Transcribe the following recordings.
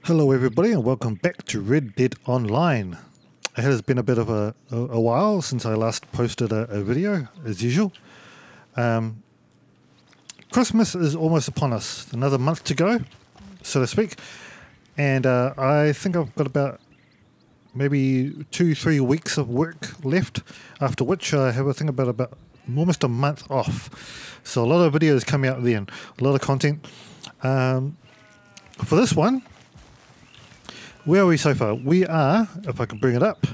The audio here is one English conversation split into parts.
Hello everybody and welcome back to Red Dead Online. It has been a bit of a while since I last posted a video, as usual. Christmas is almost upon us, another month to go, so to speak. And I think I've got about maybe 2-3 weeks of work left, after which I have about almost a month off. So a lot of videos coming out then, a lot of content. For this one, where are we so far? We are, if I can bring it up.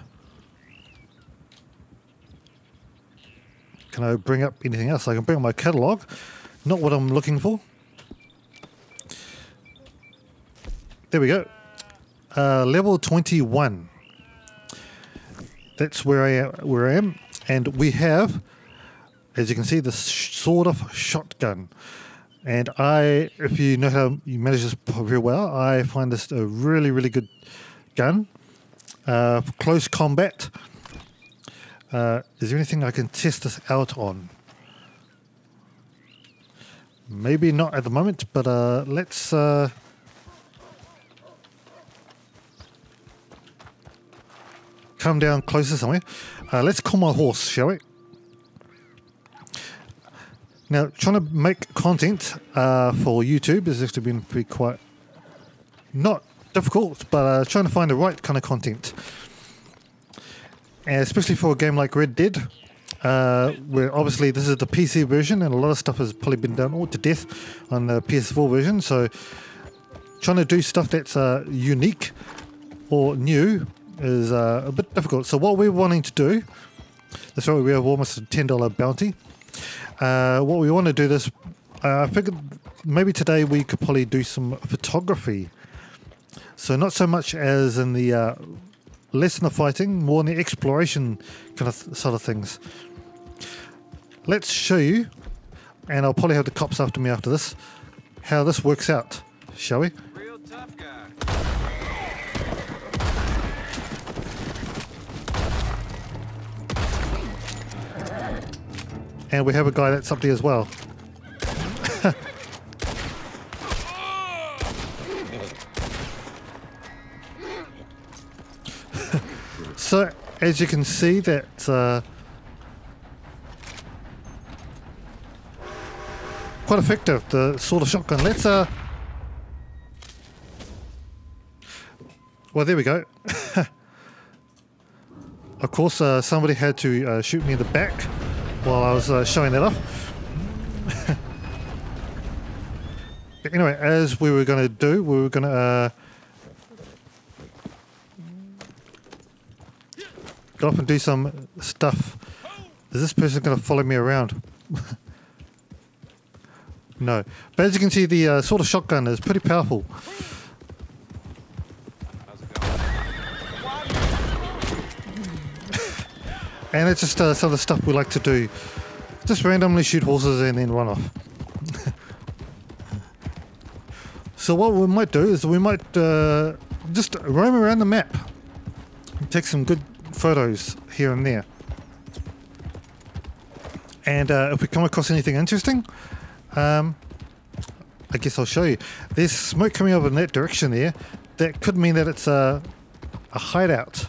Can I bring up anything else? I can bring up my catalogue. Not what I'm looking for. There we go. Level 21. That's where I am. And we have, as you can see, the sawed-off shotgun. And if you know how you manage this very well, I find this a really, really good gun for close combat. Is there anything I can test this out on? Maybe not at the moment, but let's come down closer somewhere. Let's call my horse, shall we? Now, trying to make content for YouTube has actually been pretty quite not difficult, but trying to find the right kind of content. And especially for a game like Red Dead, where obviously this is the PC version and a lot of stuff has probably been done all to death on the PS4 version. So trying to do stuff that's unique or new is a bit difficult. So what we're wanting to do, that's right, we have almost a $10 bounty. What we want to do this, I figured maybe today we could probably do some photography. So not so much as in the less in the fighting, more in the exploration kind of sort of things. Let's show you, and I'll probably have the cops after me after this, how this works out, shall we? Real tough guy. And we have a guy that's up there as well. So, as you can see, that's quite effective, the sort of shotgun. Let's well, there we go. Of course, somebody had to shoot me in the back while I was showing that off. But anyway, as we were going to do, we were going to go off and do some stuff. Is this person going to follow me around? No. But as you can see, the sort of shotgun is pretty powerful. And it's just some of the stuff we like to do. Just randomly shoot horses and then run off. So what we might do is we might just roam around the map and take some good photos here and there. And if we come across anything interesting, I guess I'll show you. There's smoke coming up in that direction there. That could mean that it's a hideout.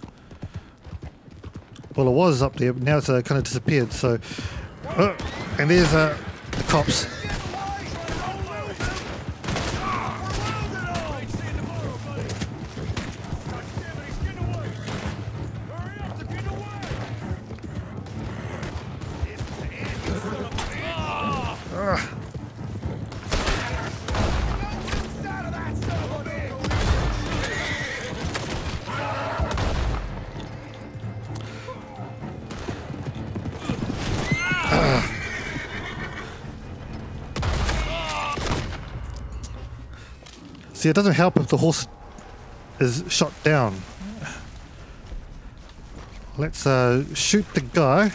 Well, it was up there, but now it's kind of disappeared. So, and there's the cops. See, it doesn't help if the horse is shot down. Let's shoot the guy.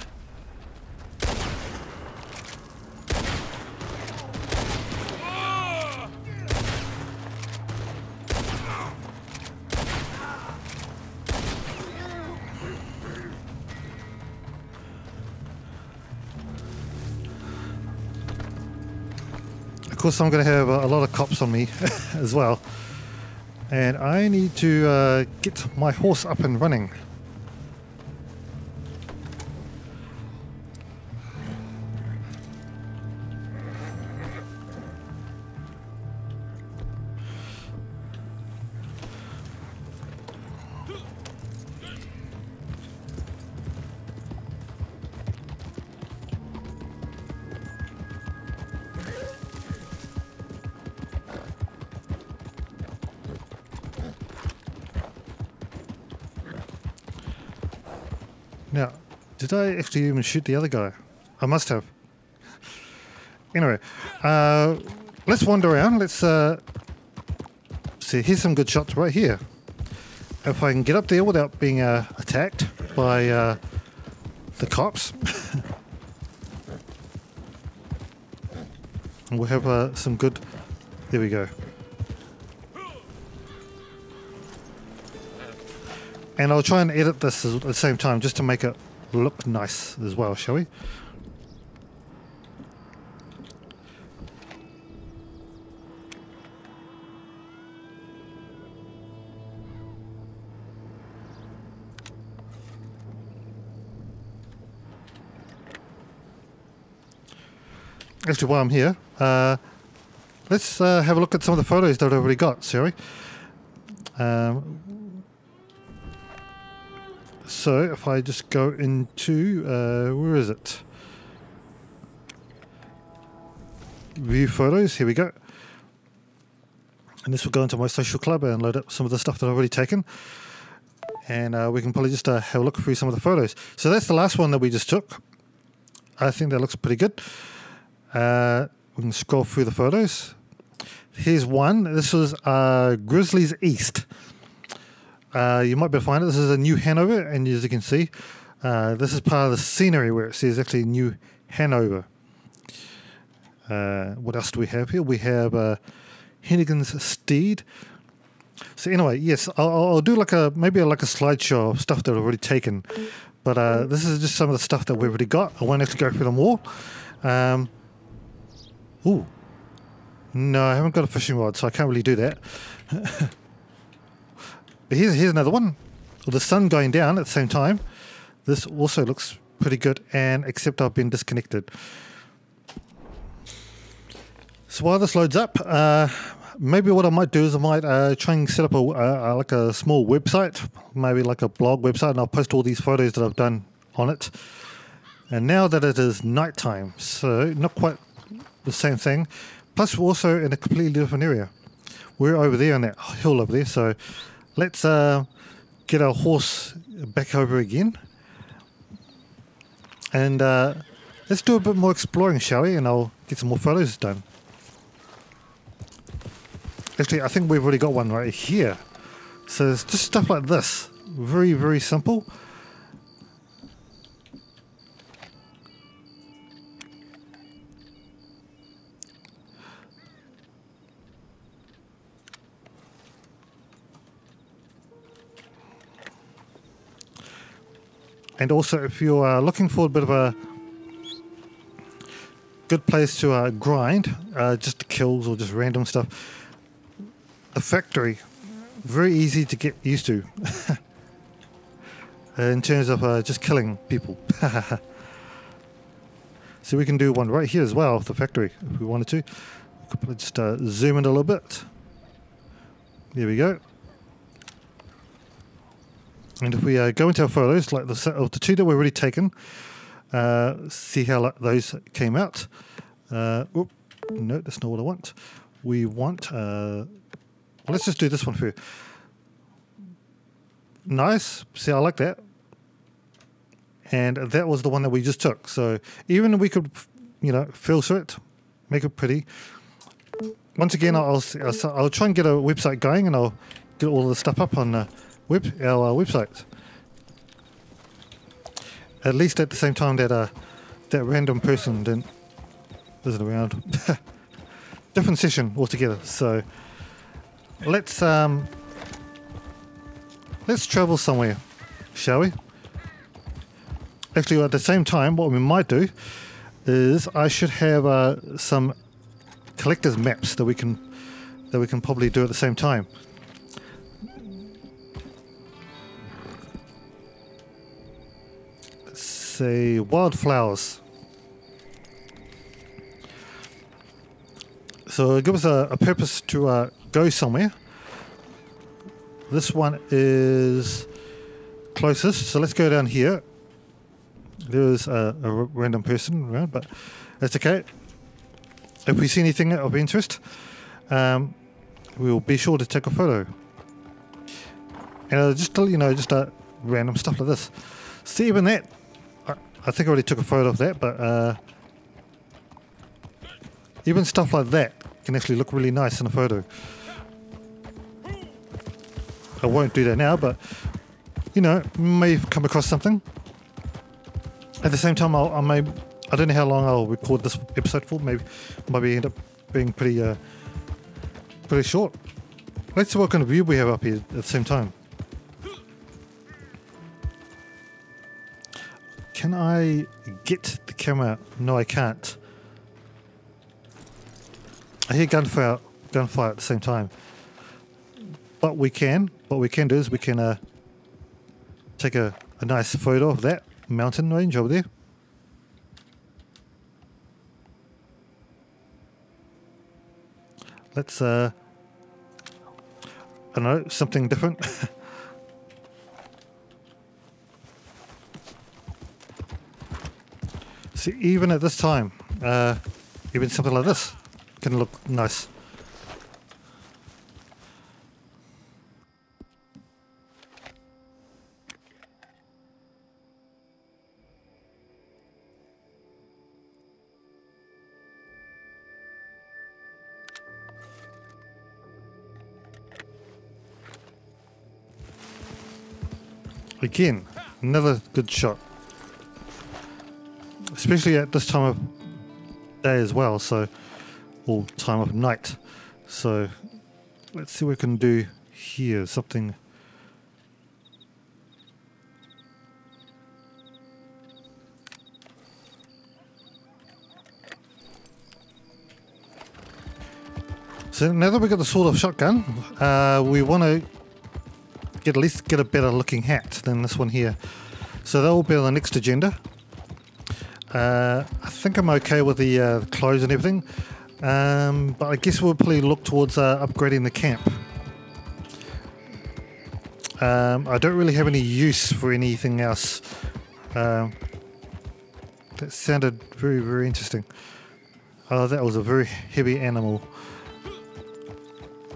Of course, I'm going to have a lot of cops on me as well. And I need to get my horse up and running. Now, did I actually even shoot the other guy? I must have. Anyway, let's wander around. Let's see. Here's some good shots right here. If I can get up there without being attacked by the cops, and we'll have some good. There we go. And I'll try and edit this at the same time just to make it look nice as well, shall we? Actually, while I'm here, let's have a look at some of the photos that I've already got, shall we? So if I just go into, where is it? View photos, here we go. And this will go into my social club and load up some of the stuff that I've already taken. And we can probably just have a look through some of the photos. So that's the last one that we just took. I think that looks pretty good. We can scroll through the photos. Here's one. This was Grizzlies East. You might be able to find it. This is a New Hanover, and as you can see, this is part of the scenery where it says actually New Hanover. What else do we have here? We have Hennigan's Steed. So anyway, yes, I'll do like maybe like a slideshow of stuff that I've already taken, but this is just some of the stuff that we've already got. I won't actually go through them all. Ooh, no, I haven't got a fishing rod, so I can't really do that. But here's another one with the sun going down at the same time. This also looks pretty good, and except I've been disconnected. So while this loads up, maybe what I might do is I might try and set up like a small website, maybe like a blog website, and I'll post all these photos that I've done on it. And now that it is nighttime, so not quite the same thing, plus we're also in a completely different area. We're over there on that hill over there, so let's get our horse back over again, and let's do a bit more exploring, shall we? And I'll get some more photos done. Actually, I think we've already got one right here. So it's just stuff like this. Very, very simple. And also, if you're looking for a bit of a good place to grind, just kills or just random stuff, the factory, very easy to get used to in terms of just killing people. So we can do one right here as well, the factory, if we wanted to. We could probably just zoom in a little bit. There we go. And if we go into our photos, like the two that we've already taken, see how those came out. Oop, no, that's not what I want. We want, well, let's just do this one for you. Nice, see, I like that. And that was the one that we just took. So even we could, you know, filter it, make it pretty. Once again, I'll try and get a website going, and I'll get all the stuff up on our website. At least at the same time that that random person isn't around. Different session altogether. So let's travel somewhere, shall we? Actually, at the same time, what we might do is I should have some collector's maps that we can probably do at the same time. say wildflowers. So it gives us a purpose to go somewhere. This one is closest, so let's go down here. There's a random person around, but that's okay. If we see anything of interest, we'll be sure to take a photo. And just random stuff like this. See, even that, I think I already took a photo of that, but even stuff like that can actually look really nice in a photo. I won't do that now, but may come across something. At the same time, I don't know how long I'll record this episode for. Maybe end up being pretty short. Let's see what kind of view we have up here at the same time. Can I get the camera out? No, I can't. I hear gunfire at the same time. But we can. What we can do is we can take a nice photo of that mountain range over there. Let's I don't know, something different. See, even at this time, even something like this can look nice. Again, another good shot. Especially at this time of day as well, or time of night. So let's see what we can do here. Something. So now that we've got the sawed-off shotgun, we want to at least get a better looking hat than this one here. So that will be on the next agenda. I think I'm okay with the clothes and everything, but I guess we'll probably look towards upgrading the camp. I don't really have any use for anything else. That sounded very, very interesting. Oh, that was a very heavy animal.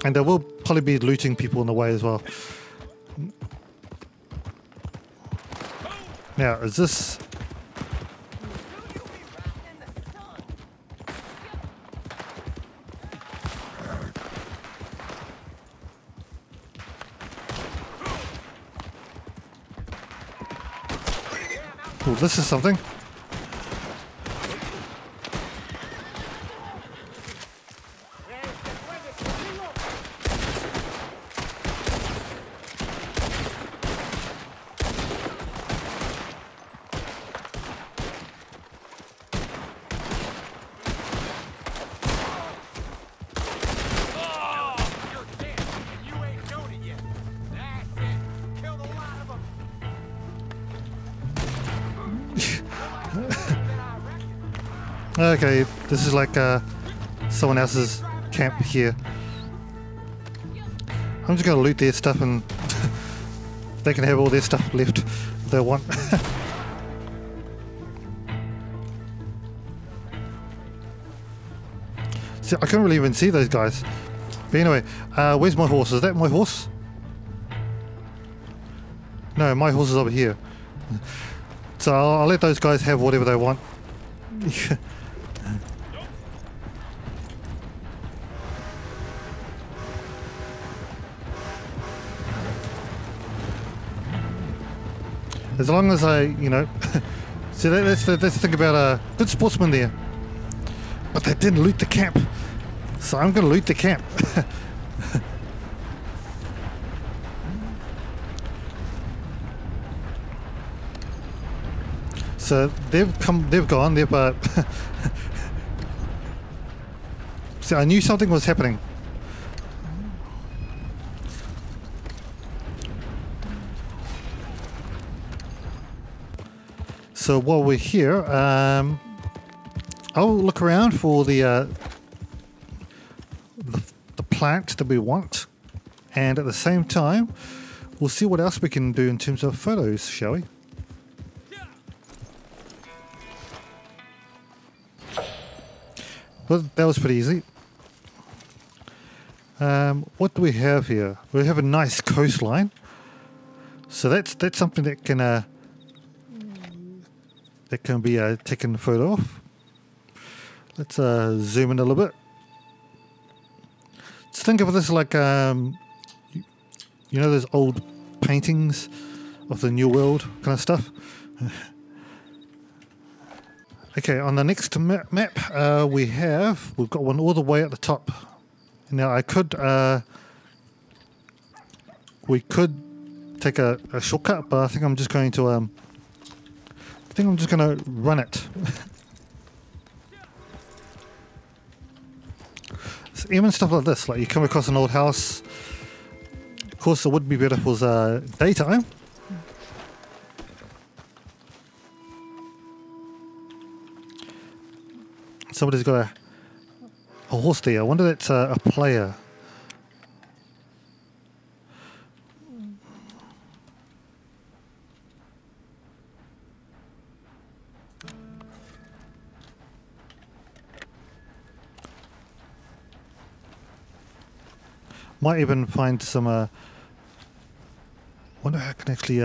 And I will probably be looting people in the way as well. Now, is this... Oh, this is something. Okay, this is like someone else's camp here. I'm just going to loot their stuff and they can have all their stuff left if they want. See, I can't really even see those guys. But anyway, where's my horse? Is that my horse? No, my horse is over here. So I'll let those guys have whatever they want. As long as I, see, that's the thing about a good sportsman there. But they didn't loot the camp, so I'm going to loot the camp. So they've gone. See, I knew something was happening. So while we're here, I'll look around for the plant that we want, and at the same time, we'll see what else we can do in terms of photos, shall we? Well, that was pretty easy. What do we have here? We have a nice coastline, so that's something that can be taken a photo of. Let's zoom in a little bit. Let's think of this like you know those old paintings of the New World kind of stuff. Okay, on the next map we've got one all the way at the top. Now we could take a shortcut, but I think I'm just going to run it. So even stuff like this, like you come across an old house. Of course, it would be better if it was daytime. Somebody's got a horse there. I wonder if that's a player. Might even find some. Wonder how I can actually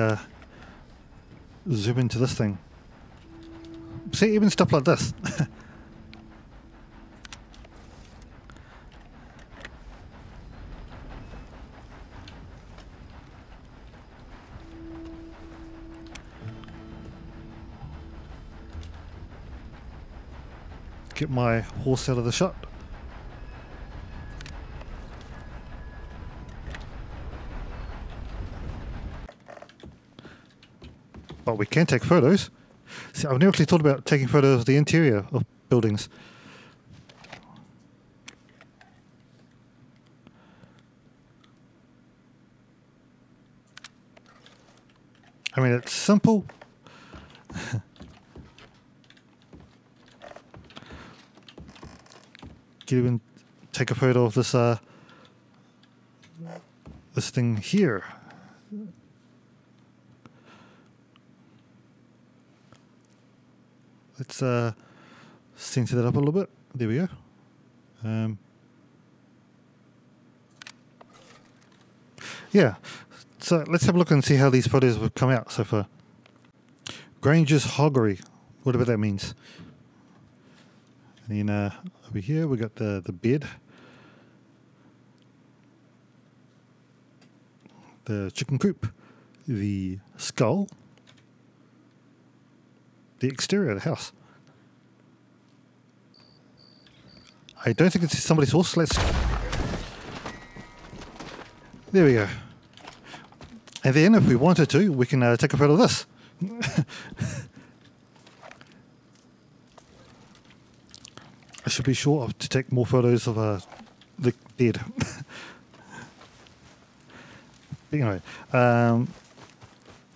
zoom into this thing. See, even stuff like this. Get my horse out of the shot. But we can take photos. See, I've never actually thought about taking photos of the interior of buildings. I mean, it's simple. Can even take a photo of this this thing here. Let's center that up a little bit. There we go. Yeah, so let's have a look and see how these photos would come out so far. Granger's Hoggery, whatever that means. And then over here we got the bed, the chicken coop, the skull, the exterior of the house. I don't think it's somebody's horse. There we go. And then if we wanted to, we can take a photo of this. I should be sure to take more photos of the dead. Anyway,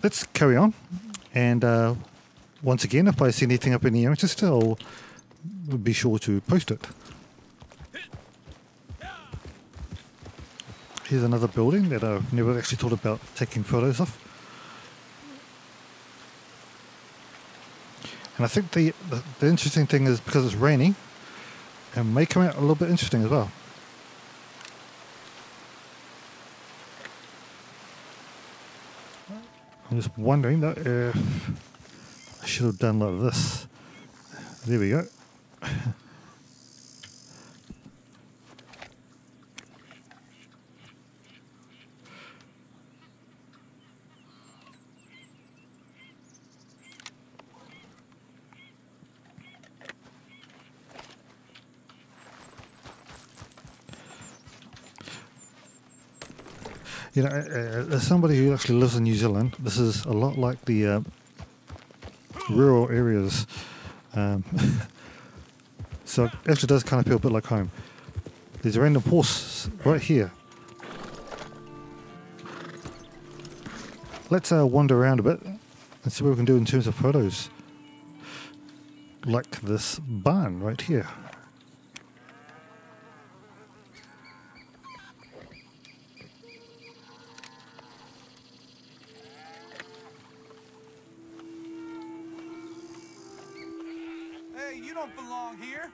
let's carry on. And once again, if I see anything up in the area, I'll be sure to post it. Here's another building that I've never actually thought about taking photos of. And I think the interesting thing is because it's raining, it may come out a little bit interesting as well. I'm just wondering though if I should have done like this. There we go. You know, as somebody who actually lives in New Zealand, this is a lot like the rural areas. So it actually does kind of feel a bit like home. There's a random horse right here. Let's wander around a bit and see what we can do in terms of photos like this barn right here. Hey, you don't belong here.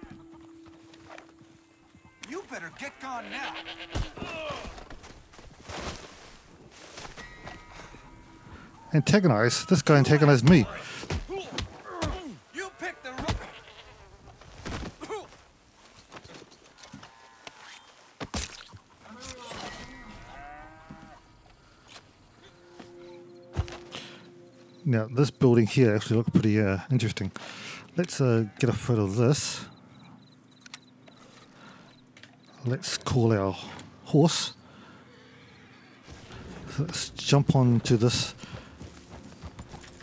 You better get gone now. Antagonize? This guy antagonized me. You picked the Now, this building here actually looks pretty interesting. Let's get a photo of this. Let's call our horse. So let's jump onto this.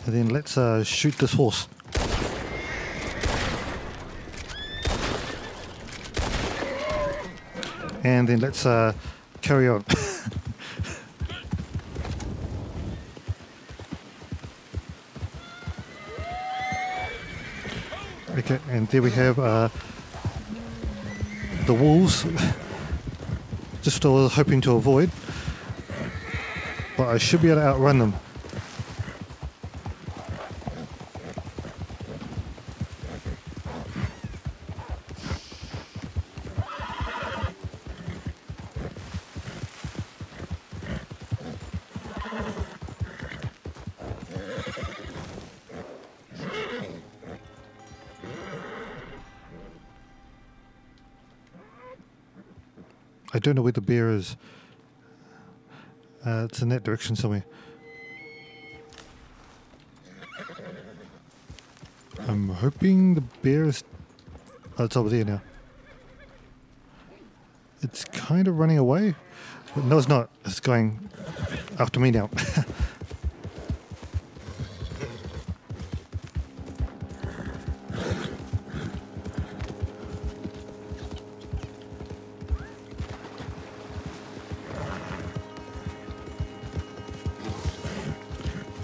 And then let's shoot this horse. And then let's carry on. Okay, and there we have the wolves. Just what I was hoping to avoid. But I should be able to outrun them. I don't know where the bear is. It's in that direction somewhere. I'm hoping the bear is... Oh, it's over there now. It's kind of running away. But no, it's not. It's going after me now.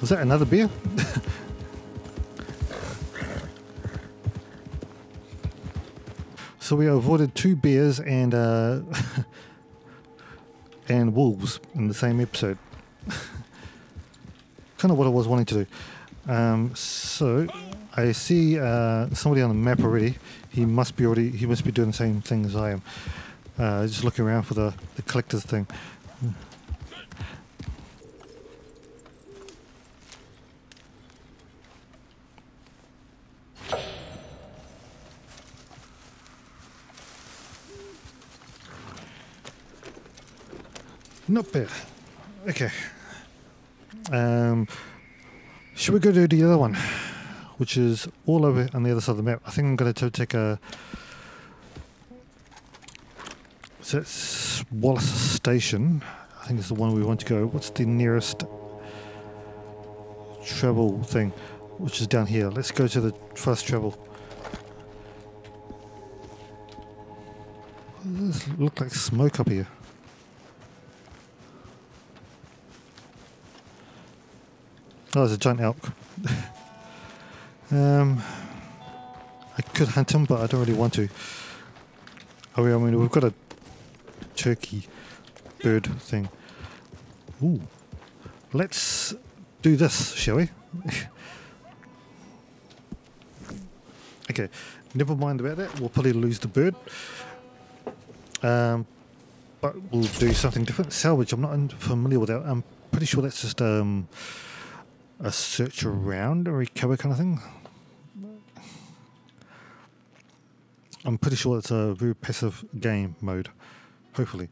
Was that another bear? So we avoided 2 bears and and wolves in the same episode. Kind of what I was wanting to do. So I see somebody on the map already. He must be doing the same thing as I am. Just looking around for the collector's thing. Not bad. Okay. Should we go to the other one, which is all over on the other side of the map? I think I'm going to take a... So it's Wallace Station. I think it's the one we want to go. What's the nearest travel thing? Which is down here. Let's go to the fast travel. Does this look like smoke up here? Oh, there's a giant elk. I could hunt him, but I don't really want to. Oh, yeah, I mean, we've got a turkey bird thing. Ooh. Let's do this, shall we? Okay, never mind about that. We'll probably lose the bird. But we'll do something different. Salvage, I'm not familiar with that. I'm pretty sure that's just... a search around or recover kind of thing. I'm pretty sure it's a very passive game mode. Hopefully.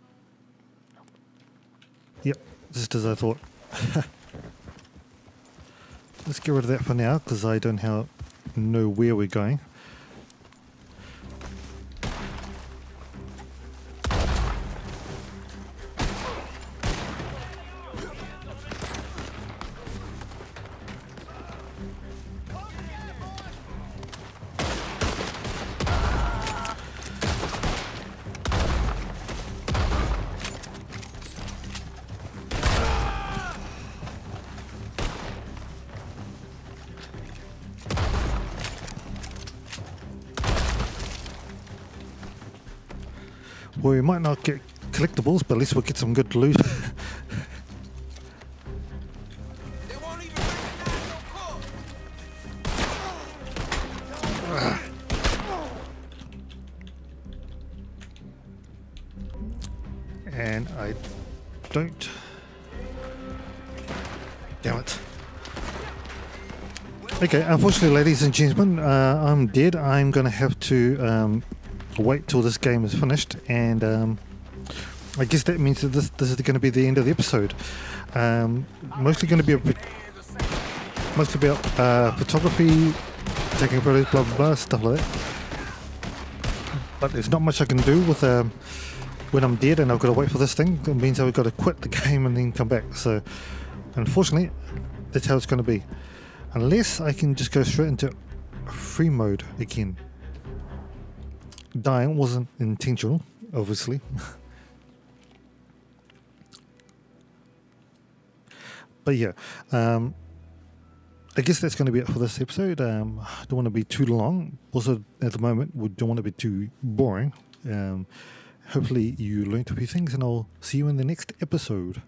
Yep, just as I thought. Let's get rid of that for now because I don't know where we're going. where we might not get collectibles, but at least we'll get some good loot. They won't even recognize your Cove. And I don't. Damn it. Okay, unfortunately, ladies and gentlemen, I'm dead. I'm going to have to wait till this game is finished, and I guess that means that this is going to be the end of the episode. Mostly going to be mostly about photography, taking photos, blah blah blah, stuff like that. But there's not much I can do with when I'm dead and I've got to wait for this thing. It means I've got to quit the game and then come back. So, unfortunately, that's how it's going to be. Unless I can just go straight into free mode again. Dying wasn't intentional, obviously. But yeah, I guess that's going to be it for this episode. I don't want to be too long. Also, at the moment, we don't want to be too boring. Hopefully you learned a few things, and I'll see you in the next episode.